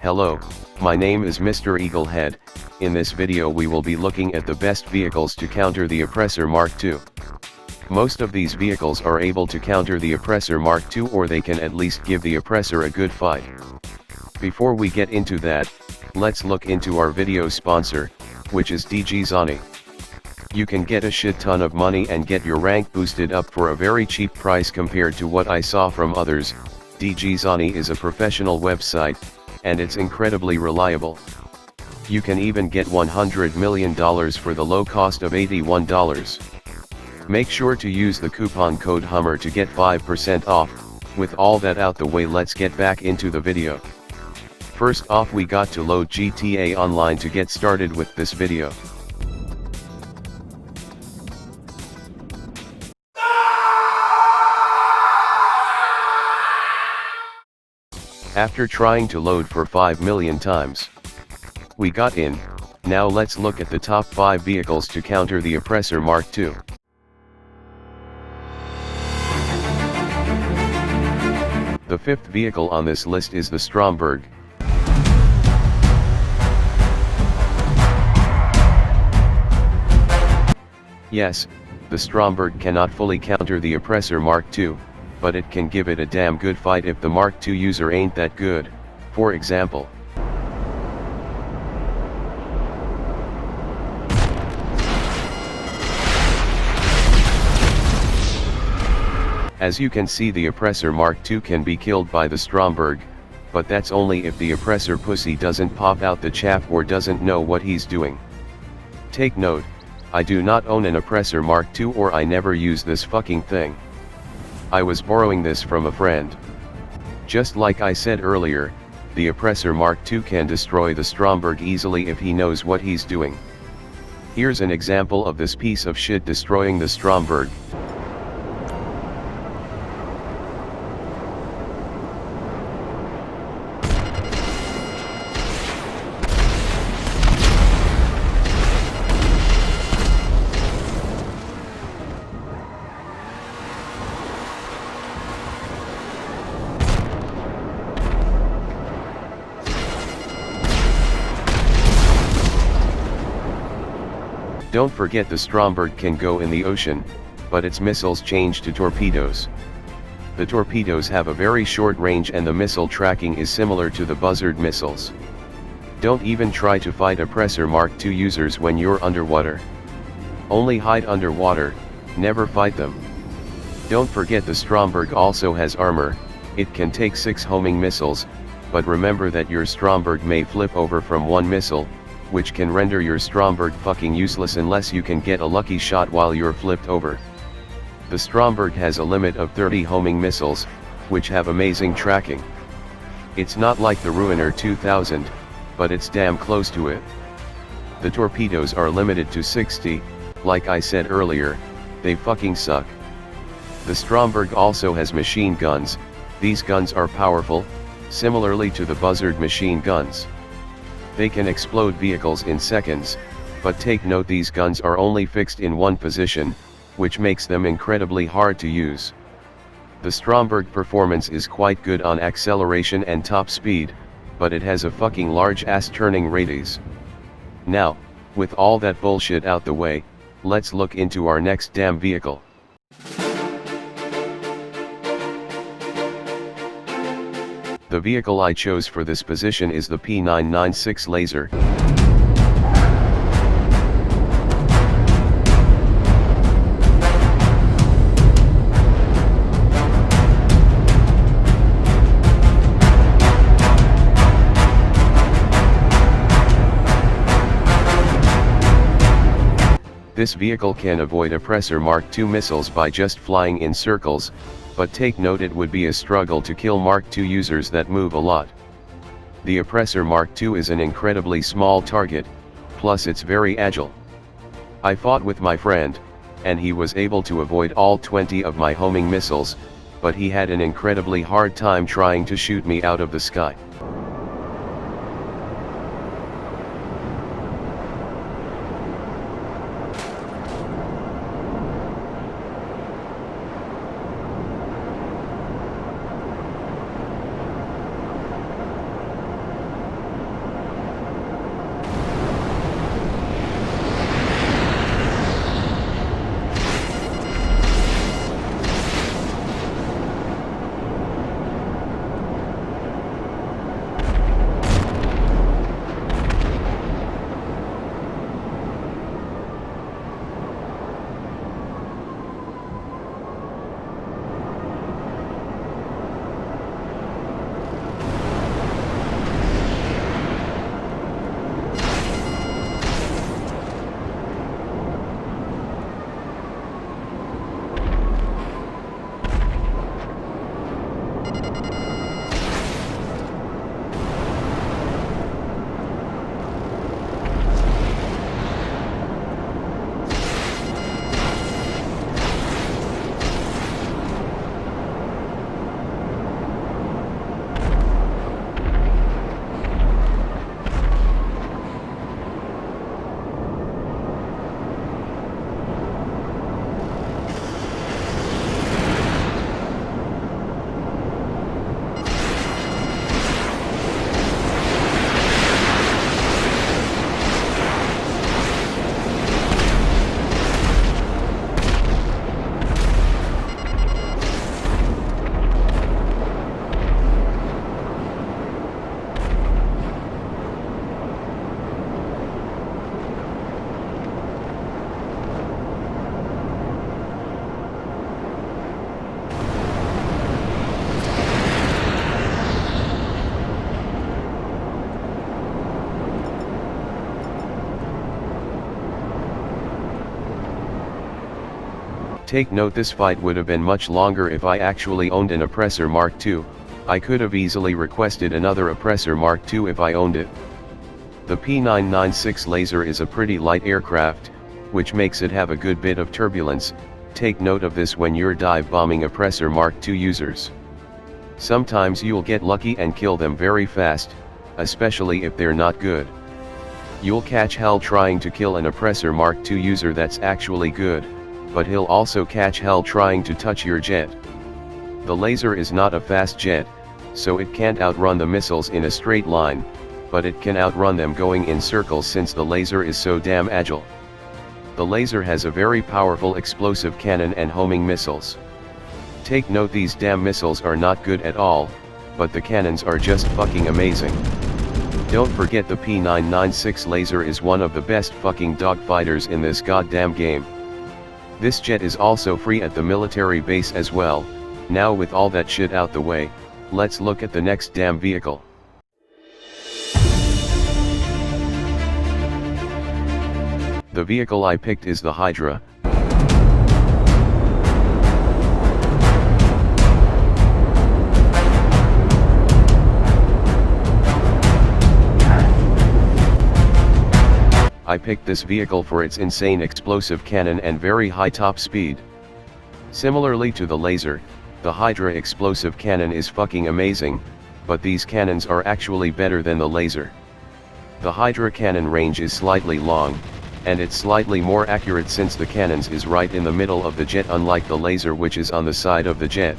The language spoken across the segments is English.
Hello, my name is Mr. Eaglehead. In this video we will be looking at the best vehicles to counter the Oppressor Mark II. Most of these vehicles are able to counter the Oppressor Mark II, or they can at least give the Oppressor a good fight. Before we get into that, let's look into our video sponsor, which is DG Zani. You can get a shit ton of money and get your rank boosted up for a very cheap price compared to what I saw from others. DG Zani is a professional website, and it's incredibly reliable. You can even get $100 million for the low cost of $81. Make sure to use the coupon code HUMMER to get 5% off. With all that out the way, let's get back into the video. First off, we got to load GTA Online to get started with this video. After trying to load for 5 million times, we got in. Now let's look at the top 5 vehicles to counter the Oppressor Mark II. The 5th vehicle on this list is the Stromberg. Yes, the Stromberg cannot fully counter the Oppressor Mark II, but it can give it a damn good fight if the Mark II user ain't that good. For example, as you can see, the Oppressor Mark II can be killed by the Stromberg, but that's only if the Oppressor pussy doesn't pop out the chaff or doesn't know what he's doing. Take note, I do not own an Oppressor Mark II, or I never use this fucking thing. I was borrowing this from a friend. Just like I said earlier, the Oppressor Mark II can destroy the Stromberg easily if he knows what he's doing. Here's an example of this piece of shit destroying the Stromberg. Don't forget, the Stromberg can go in the ocean, but its missiles change to torpedoes. The torpedoes have a very short range and the missile tracking is similar to the Buzzard missiles. Don't even try to fight Oppressor Mark II users when you're underwater. Only hide underwater, never fight them. Don't forget, the Stromberg also has armor. It can take 6 homing missiles, but remember that your Stromberg may flip over from one missile, which can render your Stromberg fucking useless unless you can get a lucky shot while you're flipped over. The Stromberg has a limit of 30 homing missiles, which have amazing tracking. It's not like the Ruiner 2000, but it's damn close to it. The torpedoes are limited to 60, like I said earlier, they fucking suck. The Stromberg also has machine guns. These guns are powerful, similarly to the Buzzard machine guns. They can explode vehicles in seconds, but take note, these guns are only fixed in one position, which makes them incredibly hard to use. The Stromberg performance is quite good on acceleration and top speed, but it has a fucking large ass turning radius. Now, with all that bullshit out the way, let's look into our next damn vehicle. The vehicle I chose for this position is the P996 Laser. This vehicle can avoid Oppressor Mark II missiles by just flying in circles, but take note, it would be a struggle to kill Mark II users that move a lot. The Oppressor Mark II is an incredibly small target, plus it's very agile. I fought with my friend, and he was able to avoid all 20 of my homing missiles, but he had an incredibly hard time trying to shoot me out of the sky. Take note, this fight would have been much longer if I actually owned an Oppressor Mark II. I could have easily requested another Oppressor Mark II if I owned it. The P996 laser is a pretty light aircraft, which makes it have a good bit of turbulence. Take note of this when you're dive bombing Oppressor Mark II users. Sometimes you'll get lucky and kill them very fast, especially if they're not good. You'll catch hell trying to kill an Oppressor Mark II user that's actually good, but he'll also catch hell trying to touch your jet. The laser is not a fast jet, so it can't outrun the missiles in a straight line, but it can outrun them going in circles since the laser is so damn agile. The laser has a very powerful explosive cannon and homing missiles. Take note, these damn missiles are not good at all, but the cannons are just fucking amazing. Don't forget, the P996 laser is one of the best fucking dogfighters in this goddamn game. This jet is also free at the military base as well. Now with all that shit out the way, let's look at the next damn vehicle. The vehicle I picked is the Hydra. I picked this vehicle for its insane explosive cannon and very high top speed. Similarly to the laser, the Hydra explosive cannon is fucking amazing, but these cannons are actually better than the laser. The Hydra cannon range is slightly long, and it's slightly more accurate since the cannons is right in the middle of the jet, unlike the laser which is on the side of the jet.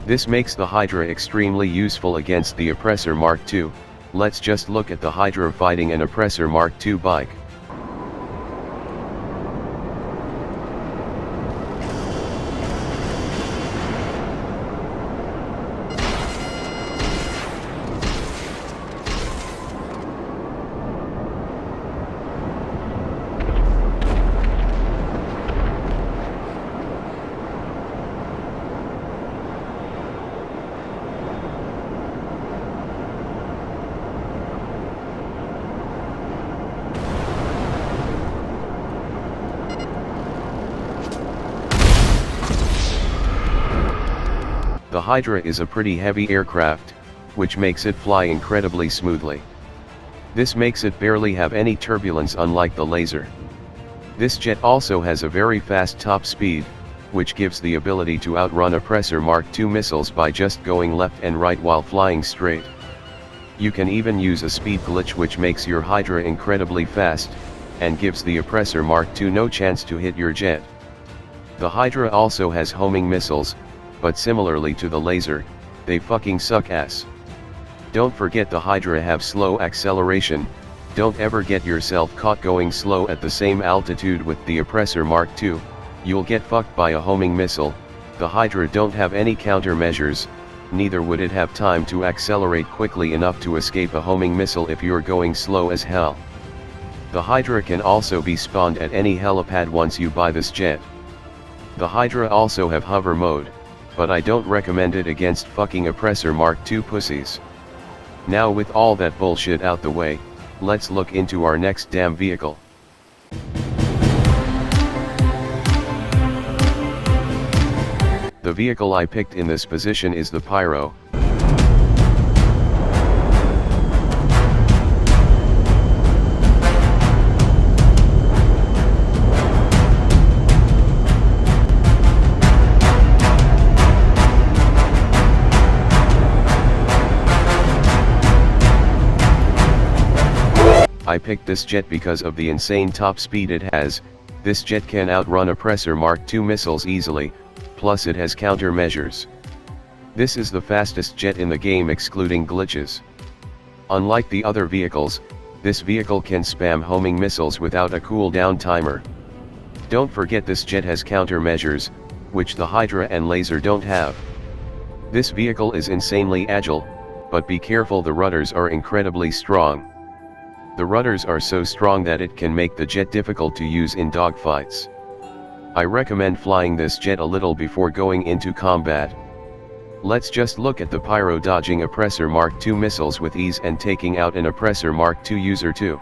This makes the Hydra extremely useful against the Oppressor Mark II. Let's just look at the Hydra fighting an Oppressor Mark II bike. The Hydra is a pretty heavy aircraft, which makes it fly incredibly smoothly. This makes it barely have any turbulence, unlike the laser. This jet also has a very fast top speed, which gives the ability to outrun Oppressor Mark II missiles by just going left and right while flying straight. You can even use a speed glitch which makes your Hydra incredibly fast, and gives the Oppressor Mark II no chance to hit your jet. The Hydra also has homing missiles, but similarly to the laser, they fucking suck ass. Don't forget, the Hydra have slow acceleration. Don't ever get yourself caught going slow at the same altitude with the Oppressor Mark II, you'll get fucked by a homing missile. The Hydra don't have any countermeasures, neither would it have time to accelerate quickly enough to escape a homing missile if you're going slow as hell. The Hydra can also be spawned at any helipad once you buy this jet. The Hydra also have hover mode, but I don't recommend it against fucking Oppressor Mark II pussies. Now with all that bullshit out the way, let's look into our next damn vehicle. The vehicle I picked in this position is the Pyro. I picked this jet because of the insane top speed it has. This jet can outrun Oppressor Mark II missiles easily, plus it has countermeasures. This is the fastest jet in the game excluding glitches. Unlike the other vehicles, this vehicle can spam homing missiles without a cooldown timer. Don't forget, this jet has countermeasures, which the Hydra and laser don't have. This vehicle is insanely agile, but be careful, the rudders are incredibly strong. The rudders are so strong that it can make the jet difficult to use in dogfights. I recommend flying this jet a little before going into combat. Let's just look at the Pyro dodging Oppressor Mark II missiles with ease and taking out an Oppressor Mark II user too.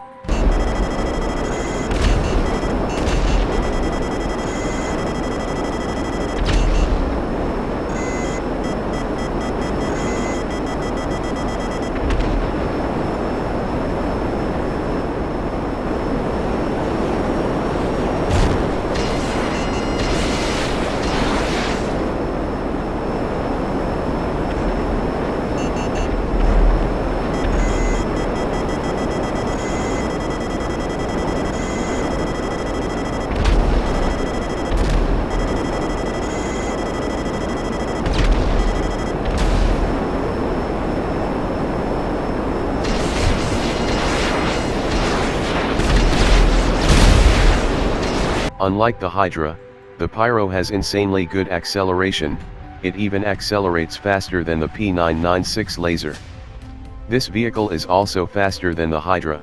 Unlike the Hydra, the Pyro has insanely good acceleration, it even accelerates faster than the P996 laser. This vehicle is also faster than the Hydra.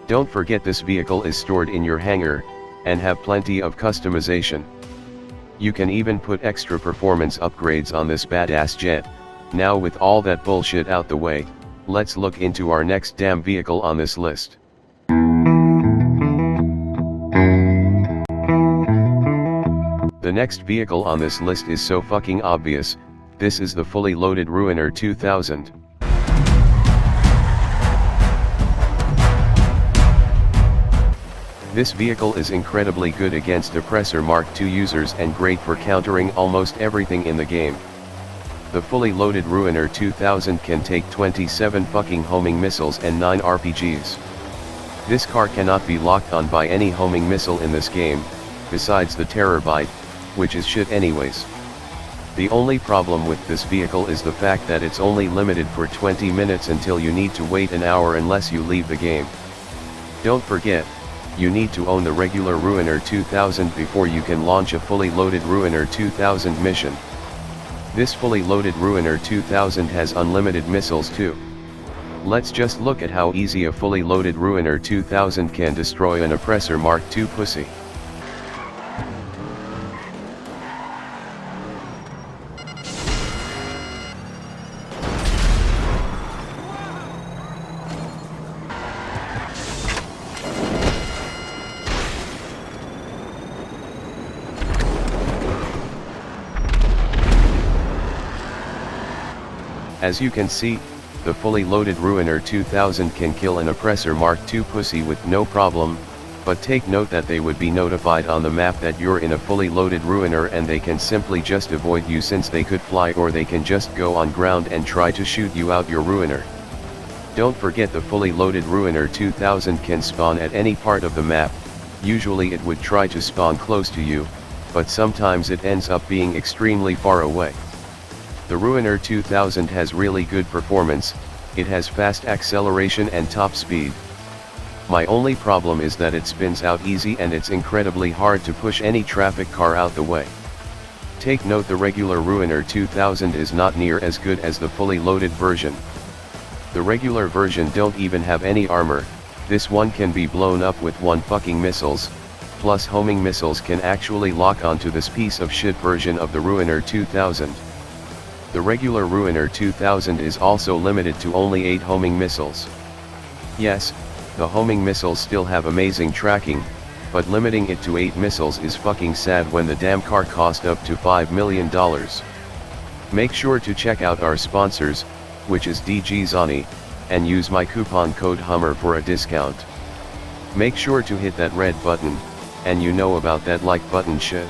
Don't forget this vehicle is stored in your hangar, and have plenty of customization. You can even put extra performance upgrades on this badass jet. Now with all that bullshit out the way, let's look into our next damn vehicle on this list. The next vehicle on this list is so fucking obvious, this is the fully loaded Ruiner 2000. This vehicle is incredibly good against Oppressor MK2 users and great for countering almost everything in the game. The fully loaded Ruiner 2000 can take 27 fucking homing missiles and 9 RPGs. This car cannot be locked on by any homing missile in this game, besides the Terrorbite, which is shit anyways. The only problem with this vehicle is the fact that it's only limited for 20 minutes until you need to wait an hour unless you leave the game. Don't forget, you need to own the regular Ruiner 2000 before you can launch a fully loaded Ruiner 2000 mission. This fully loaded Ruiner 2000 has unlimited missiles too. Let's just look at how easy a fully loaded Ruiner 2000 can destroy an Oppressor MK2 pussy. As you can see, the fully loaded Ruiner 2000 can kill an Oppressor MK2 pussy with no problem, but take note that they would be notified on the map that you're in a fully loaded Ruiner and they can simply just avoid you since they could fly or they can just go on ground and try to shoot you out your Ruiner. Don't forget the fully loaded Ruiner 2000 can spawn at any part of the map, usually it would try to spawn close to you, but sometimes it ends up being extremely far away. The Ruiner 2000 has really good performance, it has fast acceleration and top speed. My only problem is that it spins out easy and it's incredibly hard to push any traffic car out the way. Take note the regular Ruiner 2000 is not near as good as the fully loaded version. The regular version don't even have any armor, this one can be blown up with one fucking missiles, plus homing missiles can actually lock onto this piece of shit version of the Ruiner 2000. The regular Ruiner 2000 is also limited to only 8 homing missiles. Yes, the homing missiles still have amazing tracking, but limiting it to 8 missiles is fucking sad when the damn car cost up to $5 million. Make sure to check out our sponsors, which is DG Zani, and use my coupon code HUMMER for a discount. Make sure to hit that red button, and you know about that like button shit.